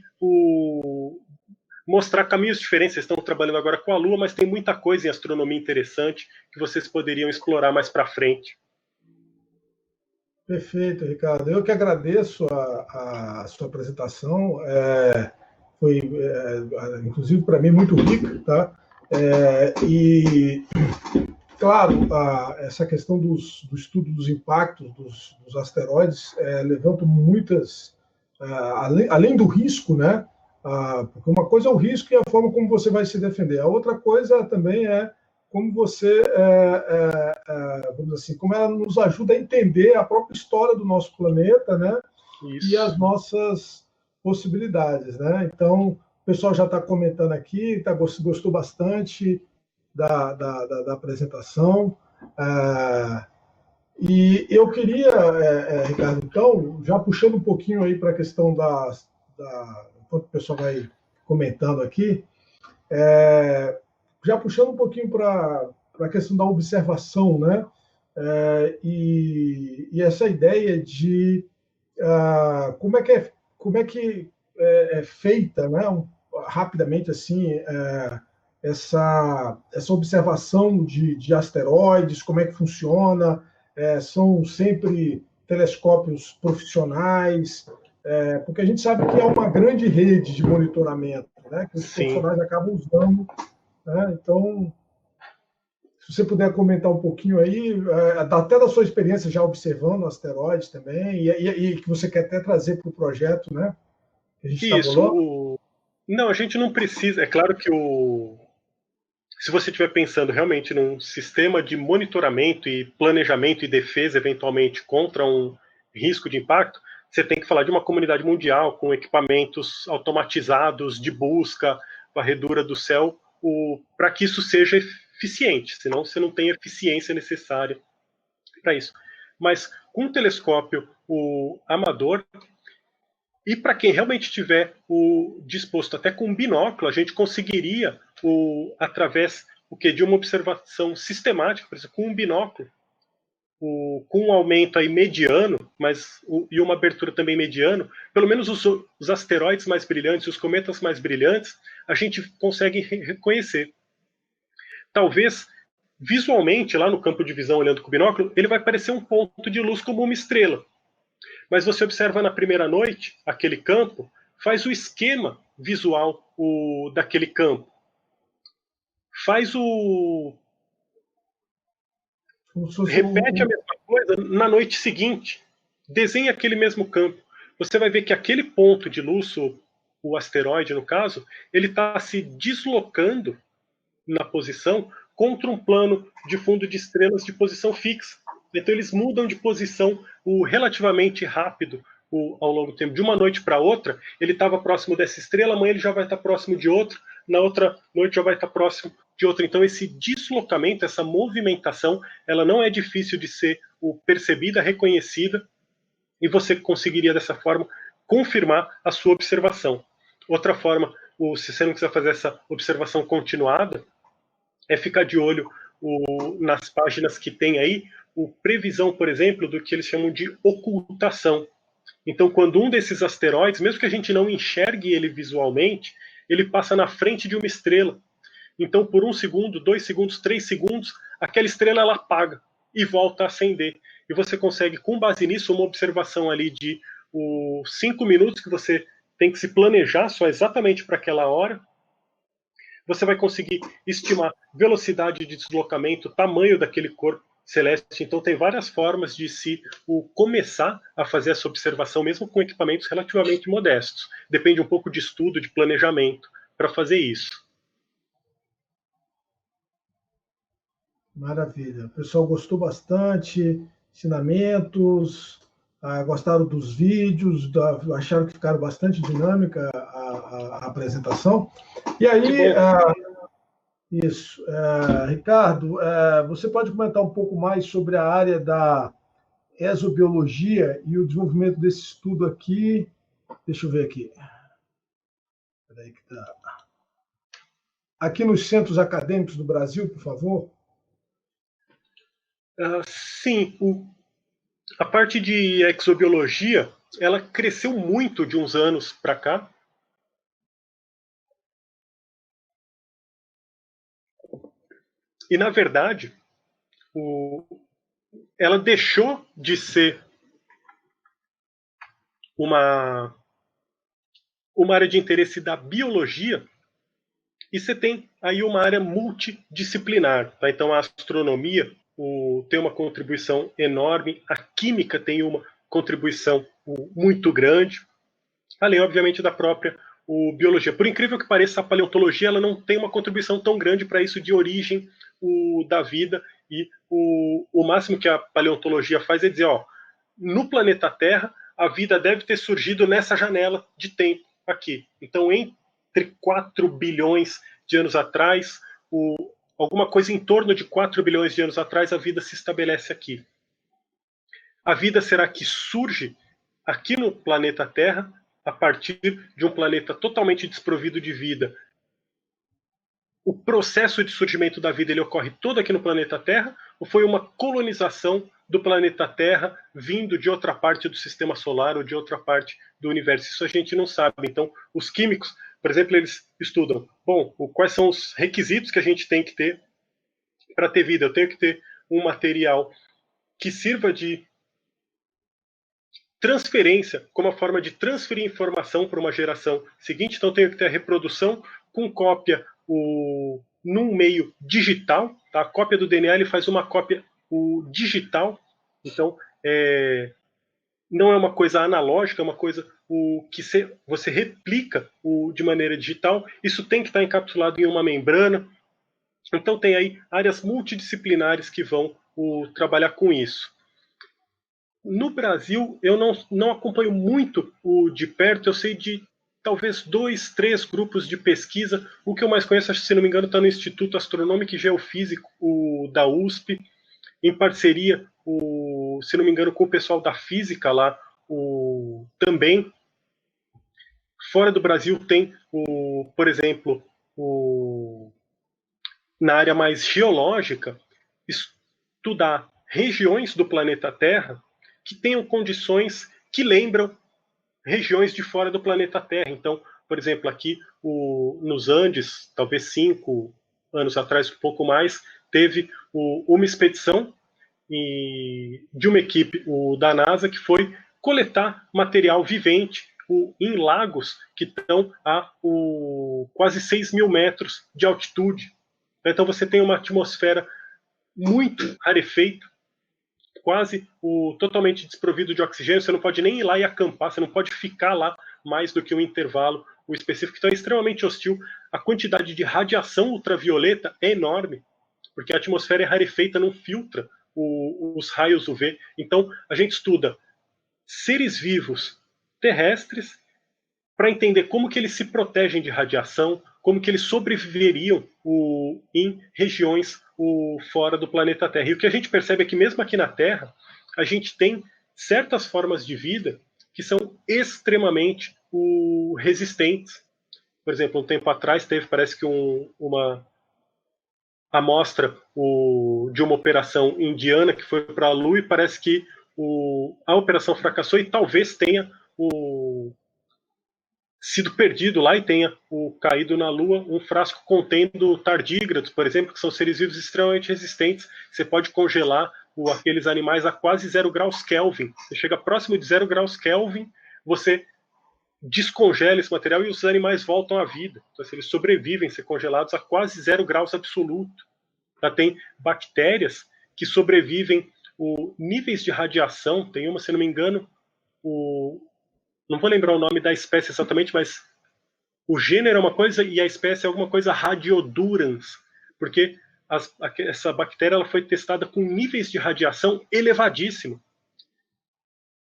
mostrar caminhos diferentes. Vocês estão trabalhando agora com a Lua, mas tem muita coisa em astronomia interessante que vocês poderiam explorar mais para frente. Perfeito, Ricardo. Eu que agradeço a sua apresentação. Foi, inclusive, para mim, muito rica. Tá? E, claro, essa questão do estudo dos impactos dos asteroides levanta muitas... além do risco, né? Porque uma coisa é o risco e a forma como você vai se defender. A outra coisa também é como você, vamos dizer assim, como ela nos ajuda a entender a própria história do nosso planeta, né? Isso. E as nossas possibilidades, né? Então, o pessoal já está comentando aqui, gostou bastante da apresentação. E eu queria, Ricardo, então, já puxando um pouquinho aí para a questão enquanto o pessoal vai comentando aqui, já puxando um pouquinho para a questão da observação, né? E essa ideia de como é que é feita, né? Rapidamente assim, essa observação de asteroides, como é que funciona? São sempre telescópios profissionais, porque a gente sabe que é uma grande rede de monitoramento, né? Que os profissionais acabam usando. Né? Então, se você puder comentar um pouquinho aí, até da sua experiência já observando asteroides também, e que você quer até trazer para o projeto, né? Que a gente está bolando. Não, a gente não precisa. É claro que se você estiver pensando realmente num sistema de monitoramento e planejamento e defesa, eventualmente, contra um risco de impacto, você tem que falar de uma comunidade mundial com equipamentos automatizados de busca, varredura do céu, para que isso seja eficiente, senão você não tem a eficiência necessária para isso. Mas com um telescópio amador, e para quem realmente estiver disposto até com um binóculo, a gente conseguiria, através de uma observação sistemática, por exemplo, com um binóculo, com um aumento aí mediano, e uma abertura também mediano, pelo menos os asteroides mais brilhantes, os cometas mais brilhantes, a gente consegue reconhecer. Talvez visualmente, lá no campo de visão, olhando com o binóculo, ele vai parecer um ponto de luz como uma estrela. Mas você observa na primeira noite aquele campo, faz o esquema visual daquele campo. Faz repete a mesma coisa na noite seguinte. Desenha aquele mesmo campo. Você vai ver que aquele ponto de luz, o asteroide no caso, ele está se deslocando na posição contra um plano de fundo de estrelas de posição fixa. Então eles mudam de posição relativamente rápido ao longo do tempo. De uma noite para outra, ele estava próximo dessa estrela, amanhã ele já vai estar próximo de outro, na outra noite já vai estar próximo de outro. Então esse deslocamento, essa movimentação, ela não é difícil de ser percebida, reconhecida, e você conseguiria dessa forma confirmar a sua observação. Outra forma, se você não quiser fazer essa observação continuada, é ficar de olho nas páginas que tem aí, previsão, por exemplo, do que eles chamam de ocultação. Então, quando um desses asteroides, mesmo que a gente não enxergue ele visualmente, ele passa na frente de uma estrela. Então, por 1 segundo, 2 segundos, 3 segundos, aquela estrela ela apaga e volta a acender. E você consegue, com base nisso, uma observação ali de 5 minutos que você tem que se planejar só exatamente para aquela hora. Você vai conseguir estimar velocidade de deslocamento, tamanho daquele corpo celeste. Então, tem várias formas de se começar a fazer essa observação, mesmo com equipamentos relativamente modestos. Depende um pouco de estudo, de planejamento, para fazer isso. Maravilha. O pessoal gostou bastante, ensinamentos, gostaram dos vídeos, acharam que ficaram bastante dinâmica a apresentação. E aí, isso. Ricardo, você pode comentar um pouco mais sobre a área da exobiologia e o desenvolvimento desse estudo aqui? Deixa eu ver aqui. Peraí que tá. Aqui nos centros acadêmicos do Brasil, por favor. Sim, A parte de exobiologia, ela cresceu muito de uns anos para cá. E, na verdade, ela deixou de ser uma área de interesse da biologia e você tem aí uma área multidisciplinar. Tá? Então, a astronomia tem uma contribuição enorme, a química tem uma contribuição muito grande, além, obviamente, da própria biologia. Por incrível que pareça, a paleontologia ela não tem uma contribuição tão grande para isso de origem da vida, e o máximo que a paleontologia faz é dizer, ó, no planeta Terra, a vida deve ter surgido nessa janela de tempo aqui. Então, entre 4 bilhões de anos atrás, alguma coisa em torno de 4 bilhões de anos atrás, a vida se estabelece aqui. A vida será que surge aqui no planeta Terra, a partir de um planeta totalmente desprovido de vida? O processo de surgimento da vida ele ocorre todo aqui no planeta Terra, ou foi uma colonização do planeta Terra vindo de outra parte do sistema solar ou de outra parte do universo? Isso a gente não sabe. Então, os químicos, por exemplo, eles estudam, bom, quais são os requisitos que a gente tem que ter para ter vida? Eu tenho que ter um material que sirva de transferência, como a forma de transferir informação para uma geração seguinte. Então, eu tenho que ter a reprodução com cópia num meio digital. Tá? A cópia do DNA ele faz uma cópia digital. Então, não é uma coisa analógica, é uma coisa que você replica de maneira digital. Isso tem que estar encapsulado em uma membrana. Então, tem aí áreas multidisciplinares que vão trabalhar com isso. No Brasil, eu não acompanho muito de perto, eu sei de talvez 2, 3 grupos de pesquisa. O que eu mais conheço, se não me engano, está no Instituto Astronômico e Geofísico da USP, em parceria, se não me engano, com o pessoal da física lá também. Fora do Brasil tem, por exemplo, na área mais geológica, estudar regiões do planeta Terra que tenham condições que lembram regiões de fora do planeta Terra. Então, por exemplo, aqui nos Andes, talvez 5 anos atrás, um pouco mais, teve uma expedição de uma equipe da NASA que foi coletar material vivente em lagos que estão a quase 6 mil metros de altitude. Então você tem uma atmosfera muito rarefeita, quase totalmente desprovido de oxigênio. Você não pode nem ir lá e acampar, você não pode ficar lá mais do que um intervalo específico. Então é extremamente hostil. A quantidade de radiação ultravioleta é enorme, porque a atmosfera é rarefeita, não filtra os raios UV. Então a gente estuda seres vivos terrestres para entender como que eles se protegem de radiação, como que eles sobreviveriam em regiões fora do planeta Terra. E o que a gente percebe é que mesmo aqui na Terra, a gente tem certas formas de vida que são extremamente resistentes. Por exemplo, um tempo atrás teve, parece que uma amostra de uma operação indiana que foi para a Lua, e parece que a operação fracassou e talvez tenha sido perdido lá e tenha caído na Lua um frasco contendo tardígrados, por exemplo, que são seres vivos extremamente resistentes. Você pode congelar aqueles animais a quase 0 graus Kelvin. Você chega próximo de 0 graus Kelvin, você descongela esse material e os animais voltam à vida. Então, eles sobrevivem ser congelados a quase 0 graus absoluto. Já tem bactérias que sobrevivem níveis de radiação. Tem uma, se não me engano, não vou lembrar o nome da espécie exatamente, mas o gênero é uma coisa e a espécie é alguma coisa radiodurans, porque essa bactéria ela foi testada com níveis de radiação elevadíssimo.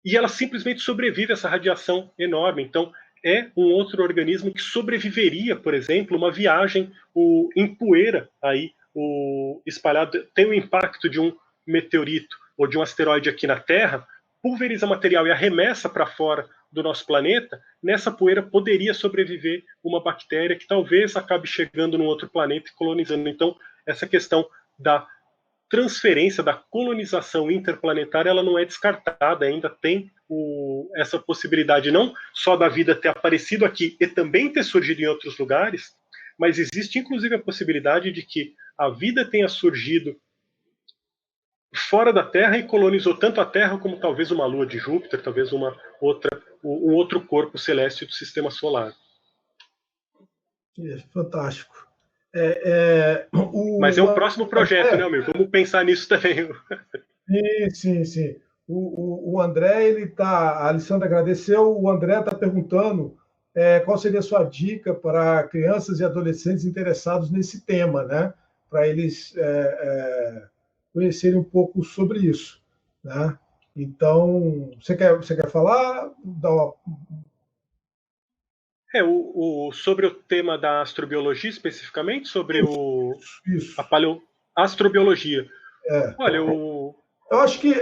E ela simplesmente sobrevive a essa radiação enorme. Então, é um outro organismo que sobreviveria, por exemplo, uma viagem em poeira aí, espalhado. Tem o impacto de um meteorito ou de um asteroide aqui na Terra, pulveriza material e arremessa para fora do nosso planeta. Nessa poeira poderia sobreviver uma bactéria que talvez acabe chegando num outro planeta e colonizando. Então, essa questão da transferência, da colonização interplanetária, ela não é descartada, ainda tem essa possibilidade não só da vida ter aparecido aqui e também ter surgido em outros lugares, mas existe inclusive a possibilidade de que a vida tenha surgido fora da Terra e colonizou tanto a Terra como talvez uma lua de Júpiter, talvez um outro corpo celeste do sistema solar. Fantástico. Mas é um próximo projeto, né, amigo? Vamos pensar nisso também. Sim, sim. O André, a Alessandra agradeceu, o André está perguntando qual seria a sua dica para crianças e adolescentes interessados nesse tema, né? Para eles conhecerem um pouco sobre isso, né? Então, você quer falar? Sobre o tema da astrobiologia, especificamente, sobre isso. a astrobiologia. Olha, eu acho que,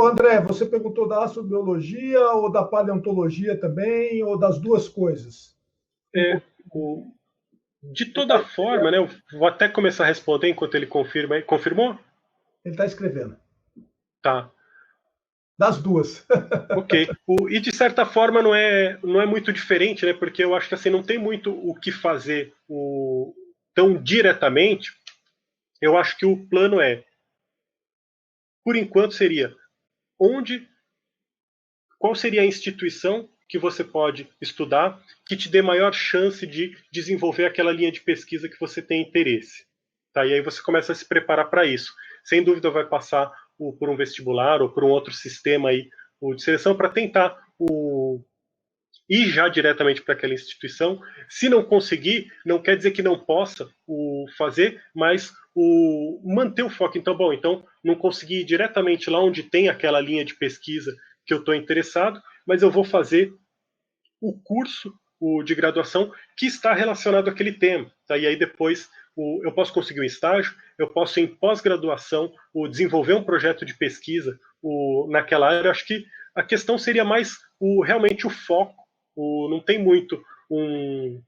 André, você perguntou da astrobiologia ou da paleontologia também, ou das duas coisas? De toda forma, né, eu vou até começar a responder enquanto ele confirma. Confirmou? Ele está escrevendo. Tá. Das duas. Ok. E de certa forma não é muito diferente, né? Porque eu acho que assim, não tem muito o que fazer tão diretamente. Eu acho que o plano por enquanto, seria qual seria a instituição que você pode estudar que te dê maior chance de desenvolver aquela linha de pesquisa que você tem interesse. Tá? E aí você começa a se preparar para isso. Sem dúvida vai passar por um vestibular ou por um outro sistema aí, de seleção para tentar ir já diretamente para aquela instituição. Se não conseguir, não quer dizer que não possa fazer, mas manter o foco. Então não consegui ir diretamente lá onde tem aquela linha de pesquisa que eu estou interessado, mas eu vou fazer o curso de graduação que está relacionado àquele tema. Tá? E aí depois eu posso conseguir um estágio, eu posso em pós-graduação desenvolver um projeto de pesquisa naquela área. Acho que a questão seria mais realmente o foco. Não tem muito um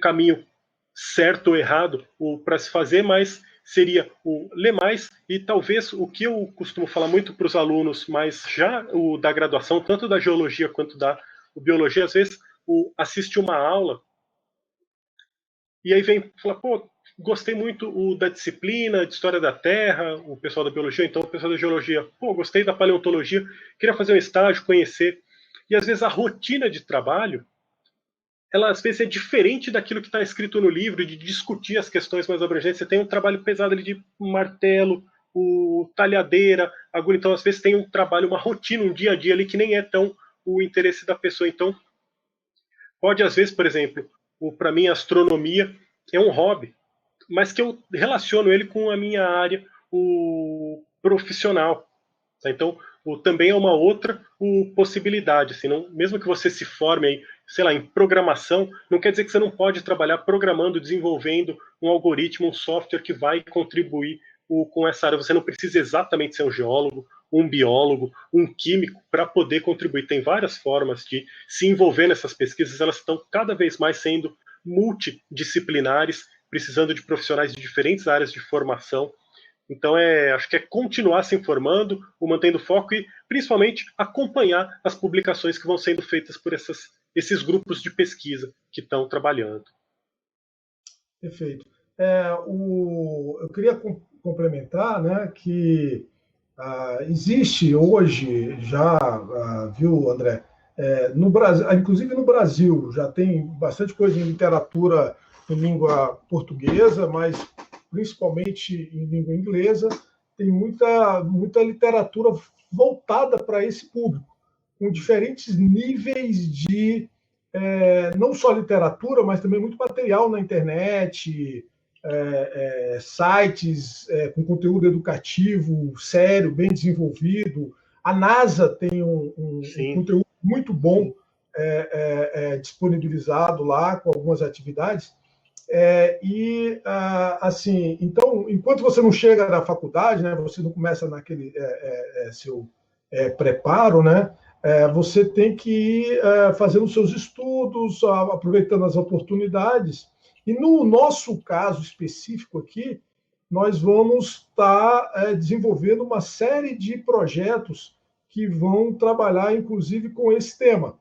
caminho certo ou errado para se fazer, mas seria ler mais e talvez o que eu costumo falar muito para os alunos, mas já da graduação, tanto da geologia quanto da biologia, às vezes assiste uma aula e aí vem falar, pô, gostei muito da disciplina de história da Terra, o pessoal da biologia, então o pessoal da geologia, pô, gostei da paleontologia, queria fazer um estágio, conhecer. E às vezes a rotina de trabalho, ela às vezes é diferente daquilo que está escrito no livro, de discutir as questões mais abrangentes. Você tem um trabalho pesado ali de martelo, talhadeira, agulha, então às vezes tem um trabalho, uma rotina, um dia a dia ali que nem é tão o interesse da pessoa. Então, pode às vezes, por exemplo, para mim a astronomia é um hobby, mas que eu relaciono ele com a minha área profissional. Tá? Então, também é uma outra possibilidade. Assim, não, mesmo que você se forme aí, sei lá, em programação, não quer dizer que você não pode trabalhar programando, desenvolvendo um algoritmo, um software que vai contribuir com essa área. Você não precisa exatamente ser um geólogo, um biólogo, um químico para poder contribuir. Tem várias formas de se envolver nessas pesquisas, elas estão cada vez mais sendo multidisciplinares, precisando de profissionais de diferentes áreas de formação. Então, acho que é continuar se informando, mantendo foco e, principalmente, acompanhar as publicações que vão sendo feitas por esses grupos de pesquisa que estão trabalhando. Perfeito. Eu queria complementar, né, que existe hoje já, viu, André, no Brasil, inclusive no Brasil, já tem bastante coisa em literatura em língua portuguesa, mas principalmente em língua inglesa, tem muita literatura voltada para esse público, com diferentes níveis de, não só literatura, mas também muito material na internet, sites com conteúdo educativo sério, bem desenvolvido. A NASA tem um conteúdo muito bom disponibilizado lá, com algumas atividades. Assim, então, enquanto você não chega na faculdade, né, você não começa naquele seu preparo, né, você tem que ir fazendo os seus estudos, aproveitando as oportunidades. E no nosso caso específico aqui, nós vamos estar desenvolvendo uma série de projetos que vão trabalhar, inclusive, com esse tema,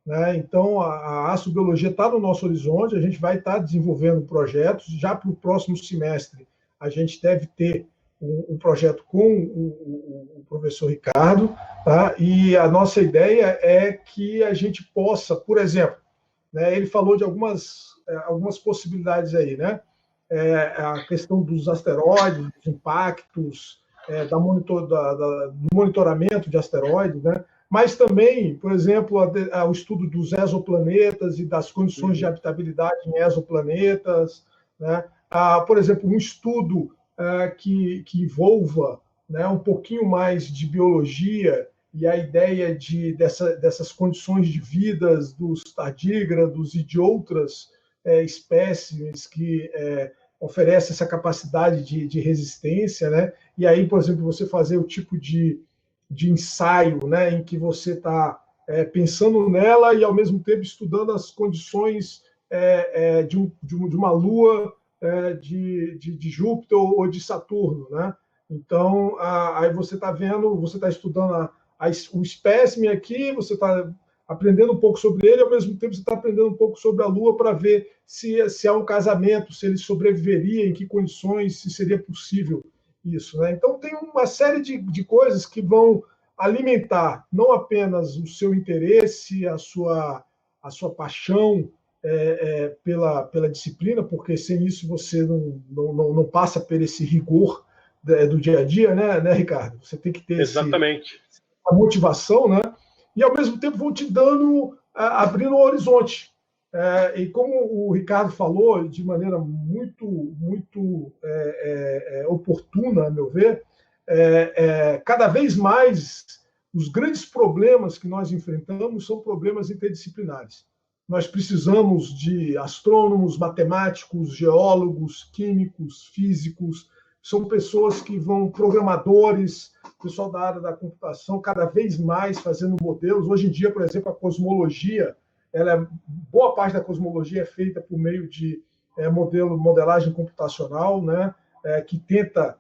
né? Então, a astrobiologia está no nosso horizonte, a gente vai estar desenvolvendo projetos. Já para o próximo semestre, a gente deve ter um projeto com o professor Ricardo, tá? E a nossa ideia é que a gente possa, por exemplo, né, ele falou de algumas possibilidades aí, né? A questão dos asteroides, dos impactos, do monitoramento de asteroides, né? Mas também, por exemplo, o estudo dos exoplanetas e das condições de habitabilidade em exoplanetas, né? Por exemplo, um estudo que envolva, né, um pouquinho mais de biologia e a ideia dessas condições de vidas dos tardígrados e de outras espécies que oferecem essa capacidade de resistência, né? E aí, por exemplo, você fazer o tipo de ensaio, né, em que você está pensando nela e, ao mesmo tempo, estudando as condições de uma Lua, de Júpiter ou de Saturno, né? Então, aí você está vendo, você está estudando o espécime aqui, você está aprendendo um pouco sobre ele, ao mesmo tempo você está aprendendo um pouco sobre a Lua para ver se há um casamento, se ele sobreviveria, em que condições, se seria possível isso, né? Então, tem uma série de coisas que vão alimentar não apenas o seu interesse, a sua paixão pela disciplina, porque sem isso você não passa por esse rigor do dia a dia, né, Ricardo? Você tem que ter Exatamente. a motivação, né? E ao mesmo tempo vão te abrindo o horizonte. E como o Ricardo falou de maneira muito oportuna, a meu ver, cada vez mais os grandes problemas que nós enfrentamos são problemas interdisciplinares. Nós precisamos de astrônomos, matemáticos, geólogos, químicos, físicos, são pessoas que vão, programadores, pessoal da área da computação, cada vez mais fazendo modelos. Hoje em dia, por exemplo, a cosmologia, boa parte da cosmologia é feita por meio de modelagem computacional, né, que tenta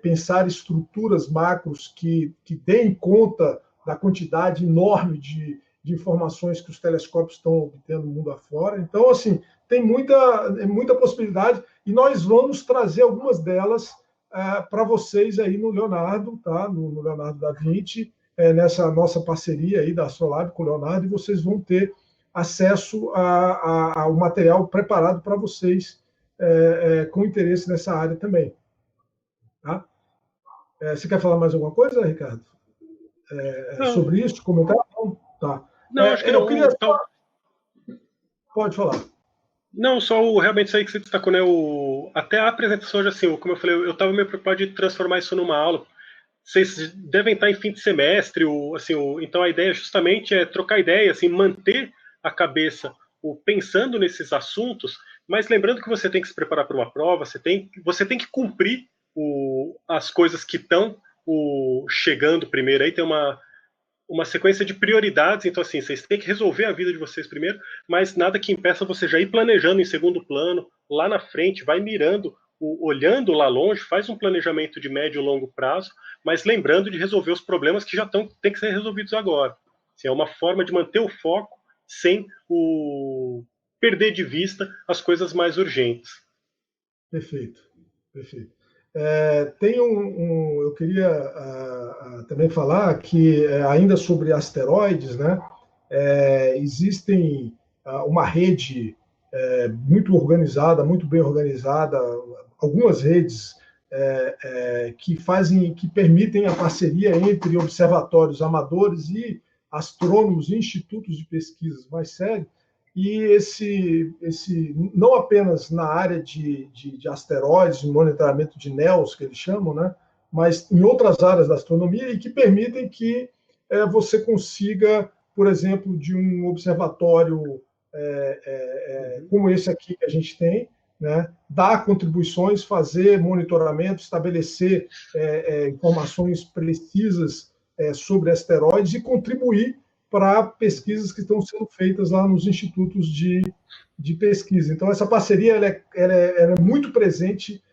pensar estruturas macros que deem conta da quantidade enorme de informações que os telescópios estão obtendo no mundo afora. Então, assim, tem muita possibilidade e nós vamos trazer algumas delas para vocês aí no Leonardo, tá? No Leonardo da Vinci, nessa nossa parceria aí da Astrolab com o Leonardo, e vocês vão ter acesso ao material preparado para vocês com interesse nessa área também. Tá? Você quer falar mais alguma coisa, Ricardo? Sobre isso? Comentar? Não? Tá. Não, acho que não. Pode falar. Não, realmente isso aí que você destacou, né? Até a apresentação, já assim, como eu falei, eu estava meio preocupado de transformar isso numa aula. Vocês devem estar em fim de semestre, então a ideia justamente é trocar ideia, assim, manter a cabeça pensando nesses assuntos, mas lembrando que você tem que se preparar para uma prova, você tem que cumprir as coisas que estão chegando primeiro. Aí tem uma sequência de prioridades, então assim, vocês têm que resolver a vida de vocês primeiro, mas nada que impeça você já ir planejando em segundo plano, lá na frente, vai mirando, olhando lá longe, faz um planejamento de médio e longo prazo, mas lembrando de resolver os problemas que já têm que ser resolvidos agora. Assim, é uma forma de manter o foco sem perder de vista as coisas mais urgentes. Perfeito, perfeito. Eu queria também falar que, ainda sobre asteroides, né, existem uma rede muito organizada, muito bem organizada, algumas redes que permitem a parceria entre observatórios amadores e astrônomos e institutos de pesquisas mais sérios, e não apenas na área de asteroides, monitoramento de NEOs, que eles chamam, né, mas em outras áreas da astronomia, e que permitem que você consiga, por exemplo, de um observatório como esse aqui que a gente tem, né, dar contribuições, fazer monitoramento, estabelecer informações precisas sobre asteroides e contribuir para pesquisas que estão sendo feitas lá nos institutos de pesquisa. Então, essa parceria ela é muito presente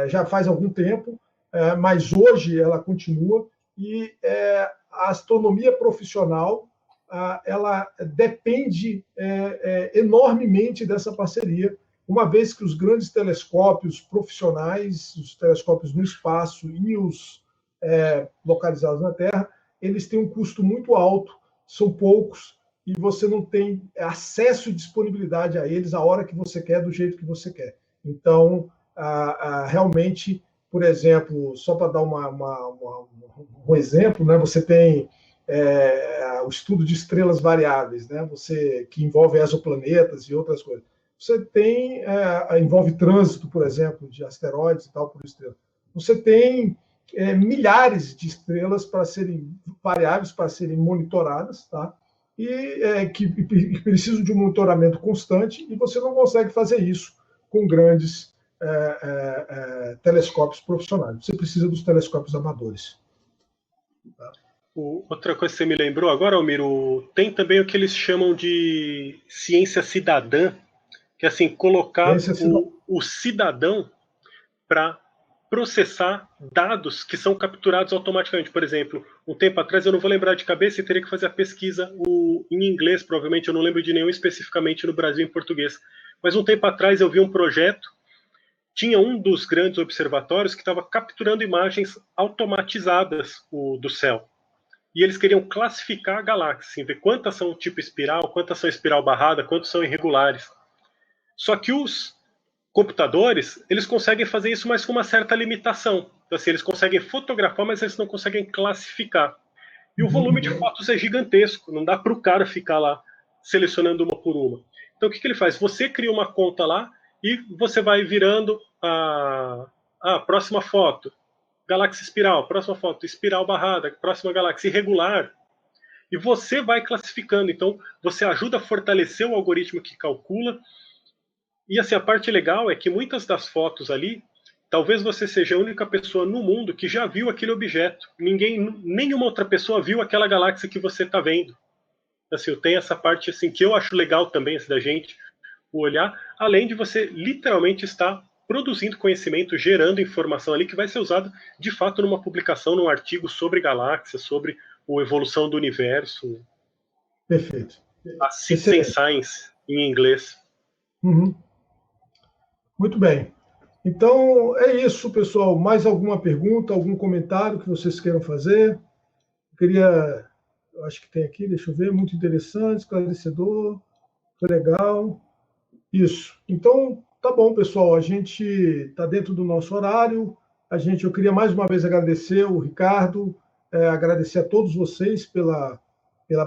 já faz algum tempo, mas hoje ela continua, e a astronomia profissional ela depende enormemente dessa parceria, uma vez que os grandes telescópios profissionais, os telescópios no espaço e os localizados na Terra, eles têm um custo muito alto, são poucos, e você não tem acesso e disponibilidade a eles a hora que você quer, do jeito que você quer. Então, realmente, por exemplo, só para dar um exemplo, né, você tem o estudo de estrelas variáveis, né, que envolve exoplanetas e outras coisas. Você tem, envolve trânsito, por exemplo, de asteroides e tal, por estrela. Você tem milhares de estrelas para serem variáveis, para serem monitoradas, tá? E que precisam de um monitoramento constante, e você não consegue fazer isso com grandes telescópios profissionais. Você precisa dos telescópios amadores. Tá? Outra coisa que você me lembrou agora, Almiro, tem também o que eles chamam de ciência cidadã, que é assim, colocar o cidadão para processar dados que são capturados automaticamente. Por exemplo, um tempo atrás, eu não vou lembrar de cabeça, e teria que fazer a pesquisa em inglês, provavelmente, eu não lembro de nenhum especificamente no Brasil em português. Mas um tempo atrás eu vi um projeto, tinha um dos grandes observatórios que estava capturando imagens automatizadas do céu. E eles queriam classificar a galáxia, assim, ver quantas são tipo espiral, quantas são espiral barrada, quantas são irregulares. Só que os computadores, eles conseguem fazer isso, mas com uma certa limitação. Então, assim, eles conseguem fotografar, mas eles não conseguem classificar. E o volume de fotos é gigantesco, não dá para o cara ficar lá selecionando uma por uma. Então, o que ele faz? Você cria uma conta lá e você vai virando a próxima foto, galáxia espiral, próxima foto, espiral barrada, próxima galáxia irregular, e você vai classificando. Então, você ajuda a fortalecer o algoritmo que calcula. E assim, a parte legal é que muitas das fotos ali, talvez você seja a única pessoa no mundo que já viu aquele objeto. Nenhuma outra pessoa viu aquela galáxia que você está vendo. Assim, tem essa parte assim, que eu acho legal também, assim, da gente olhar, além de você literalmente estar produzindo conhecimento, gerando informação ali que vai ser usado de fato numa publicação, num artigo sobre galáxias, sobre a evolução do universo. Perfeito. A Citizen Science, em inglês. Uhum. Muito bem. Então, é isso, pessoal. Mais alguma pergunta, algum comentário que vocês queiram fazer? Eu acho que tem aqui, deixa eu ver, muito interessante, esclarecedor, foi legal. Isso. Então, tá bom, pessoal, a gente está dentro do nosso horário. Eu queria mais uma vez agradecer o Ricardo, agradecer a todos vocês pela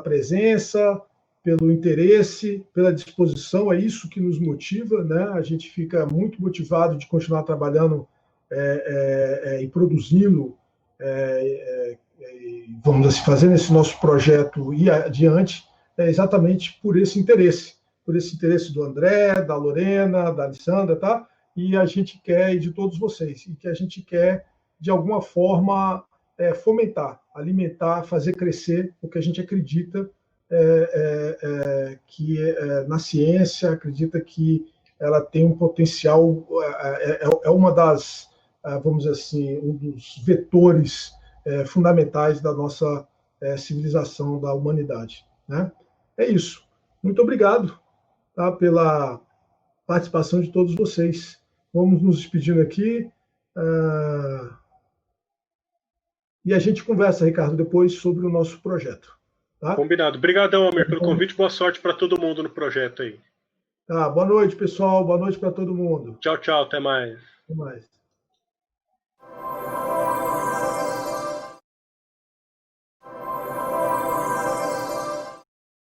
presença, pelo interesse, pela disposição, é isso que nos motiva, né? A gente fica muito motivado de continuar trabalhando e produzindo, vamos assim, fazendo esse nosso projeto ir adiante, exatamente por esse interesse do André, da Lorena, da Alessandra, tá? E a gente quer, e de todos vocês, e que a gente quer, de alguma forma, fomentar, alimentar, fazer crescer o que a gente acredita que na ciência, acredita que ela tem um potencial, uma das, vamos dizer assim, um dos vetores fundamentais da nossa civilização, da humanidade, né? É isso. Muito obrigado, tá, pela participação de todos vocês. Vamos nos despedindo aqui. E a gente conversa, Ricardo, depois sobre o nosso projeto. Tá? Combinado. Obrigadão, Almir, pelo convite. Boa sorte para todo mundo no projeto aí. Tá, boa noite, pessoal. Boa noite para todo mundo. Tchau, tchau. Até mais. Até mais.